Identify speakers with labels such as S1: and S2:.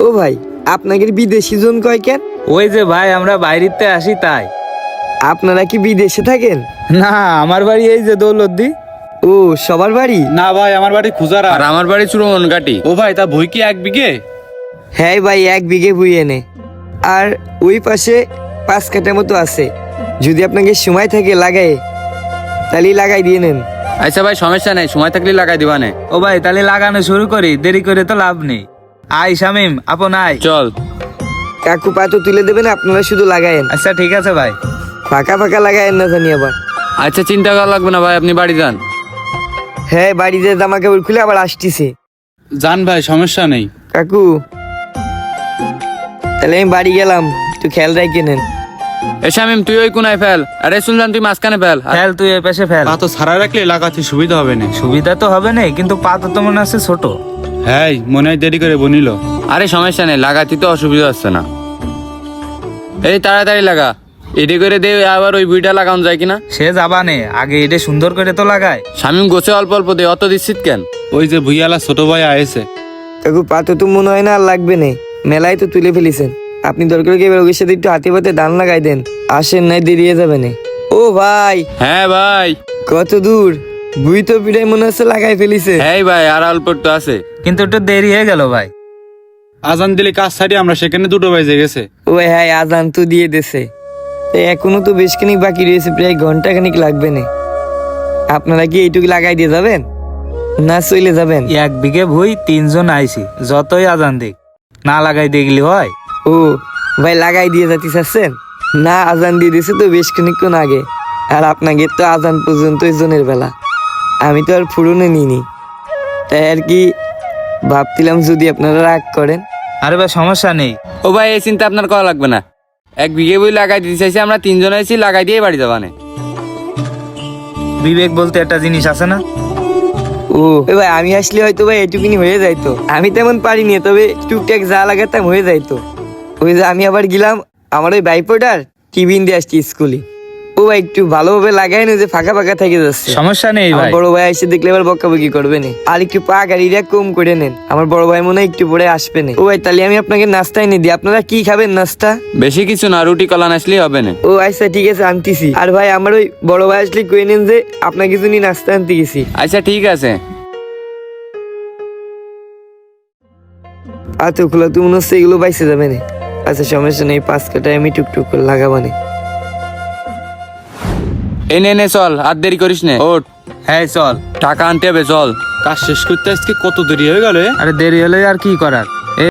S1: ও ভাই, আপনাদের বিদেশি জন কয় কেন?
S2: ওই যে ভাই আমরা বাইরেতে আসি তাই।
S1: আপনারা কি বিদেশে থাকেন?
S2: না, আমার বাড়ি এই যে দৌলতদি।
S1: ও, সবার বাড়ি?
S3: না ভাই, আমার বাড়ি খুজারা।
S4: আর আমার বাড়ি চুরমনঘাটি।
S3: ও ভাই, তা ভুই কি 1 বিঘে?
S1: হ্যাঁ ভাই, 1 বিঘে ভুই এনে। আর ওই পাশে 5 কাঠা মতো আছে। যদি আপনাকে সময় থাকে লাগাই, তাহলে লাগাই দিয়ে নেন।
S4: আচ্ছা ভাই, সমস্যা নেই, সময় থাকলে লাগাই দিবানে।
S2: ও ভাই তাহলে লাগানো শুরু করি, দেরি করে তো লাভ নেই। আয় শামিম, আপন আয়।
S4: চল।
S1: কাকু পাতো তুলে দেবেন, আপনারা শুধু লাগায়েন।
S2: আচ্ছা ঠিক আছে ভাই।
S1: ফাঁকা ফাঁকা লাগায়েন না জানি আবার।
S4: আচ্ছা, চিন্তা করা লাগবে না ভাই, আপনি বাড়ি যান।
S1: হ্যাঁ, বাড়িতে জামা কাপড় খুলে আবার আসতেছে।
S3: জান ভাই, সমস্যা নেই।
S1: কাকু, তাহলে আমি বাড়ি গেলাম, একটু খেয়াল রাখে নেন।
S4: এ শামিম, তুই ওই কোনায় ফেল, আরে শুনলাম তুই মাঝখানে ফেল।
S2: ফেল, তুই এই পাশে ফেল।
S3: পা তো ছাড়া রাখলে লাগাতে সুবিধা হবে না।
S2: সুবিধা তো হবে না, কিন্তু পাতা তো মনে আছে ছোট।
S3: হ্যাঁ, মনে হয় দেরি করে বনিল।
S4: আরে সমস্যা নেই, লাগাতে তো অসুবিধা হচ্ছে না। এই তাড়াতাড়ি লাগা, এডি করে দে, আবার ওই বুইটা লাগানো যায় কিনা।
S2: সে যাবানে, আগে এটা সুন্দর করে তো লাগায়।
S4: শামিম গোছে অল্প অল্প দে, অত দিচ্ছিস কেন?
S3: ওই যে ভুইয়ালা ছোট ভাই আয়েছে।
S1: কাকু পাতো তো মনে হয় না আর লাগবে না, মেলায় তো তুলে ফেলেছেন। আপনি দরকার কি এবার ওর সাথে একটু হাতে পাতে ধান লাগাই দেন, আসেন নাই দেরিয়ে যাবে না। ও ভাই,
S4: হ্যাঁ ভাই।
S1: কত দূর? বুই তো পিড়াই মনে হচ্ছে লাগাই ফেলিছে।
S4: হ্যাঁ ভাই, আর অল্প একটু আছে।
S2: কিন্তু একটু দেরি হয়ে গেল ভাই।
S3: আজান দিলে কাজ ছাড়ি আমরা সেখানে 2টো বাজে গেছে।
S1: ও হ্যাঁ, আজান তো দিয়ে দেছে। এখনো তো বেশ খানিক বাকি রয়েছে, প্রায় ঘন্টা খানিক লাগবে না। আপনারা কি এইটুকু লাগাই দিয়ে যাবেন না চলে যাবেন?
S2: 1 বিঘে ভুই 3 জন আইছি, যতই আজান দিক না লাগাই দেখলি হয়।
S1: ও ভাই, লাগাই দিয়ে যাতে চাচ্ছেন না? আজান দিয়ে দিছে তো বেশ খানিকক্ষণ আগে, আর আপনাকে তো আজান পর্যন্ত জনের বেলা। আমি তো আর ফুরনে নিইনি, তাই আর কি ভাবছিলাম যদি আপনারা রাগ করেন।
S2: আরে ভাই সমস্যা নেই।
S4: ও ভাই, এই চিন্তা আপনার করা লাগবে না। 1 বিঘে বই লাগাই দিতে চাইছি, আমরা 3 জন আইছি, লাগাই দিয়ে বাড়ি যাবানে।
S2: বিবেক বলতে একটা জিনিস আছে না।
S1: ও ভাই, আমি আসলে হয়তো ভাই এটুকুনি হয়ে যাইতো। আমি তেমন পারিনি, তবে টুকটাক যা লাগাতাম হয়ে যাইতো। ওই যে আমি আবার গেলাম আমার ওই বাইপোটার টিফিন দিয়ে আসছি স্কুলে। ও ভাই, একটু ভালোভাবে লাগাই না, যে ফাঁকা ফাঁকা থেকে যাচ্ছে।
S2: সমস্যা নেই
S1: আমার
S2: ভাই।
S1: বড় ভাই এসে দেখলে আবার বকাবকি করবে না। আর একটু পা গাড়িটা কম করে নেন, আমার বড় ভাই মনে হয় একটু পরে আসবে না। ও ভাই, তাহলে আমি আপনাকে নাস্তা এনে দিই, আপনারা কি খাবেন নাস্তা?
S4: বেশি কিছু না, রুটি কলা আসলেই হবে না।
S1: ও আচ্ছা ঠিক আছে, আনতেছি। আর ভাই, আমার ওই বড় ভাই আসলে কই নেন যে আপনাকে জন্য নাস্তা আনতে গেছি।
S4: আচ্ছা ঠিক আছে।
S1: আতো খোলা তো মনে হচ্ছে এগুলো বাইসে যাবে না। আচ্ছা সমস্যা নেই, 5 কাটায় আমি টুকটুক করে লাগাবানে।
S4: এনে নে চল, আর দেরি করিস নে, ওঠ।
S2: হ্যাঁ চল।
S4: টাকা আনতে হবে, চল।
S3: কাজ শেষ করতে আজকে কত দেরি হয়ে গেল।
S2: আরে দেরি হলে আর কি করার।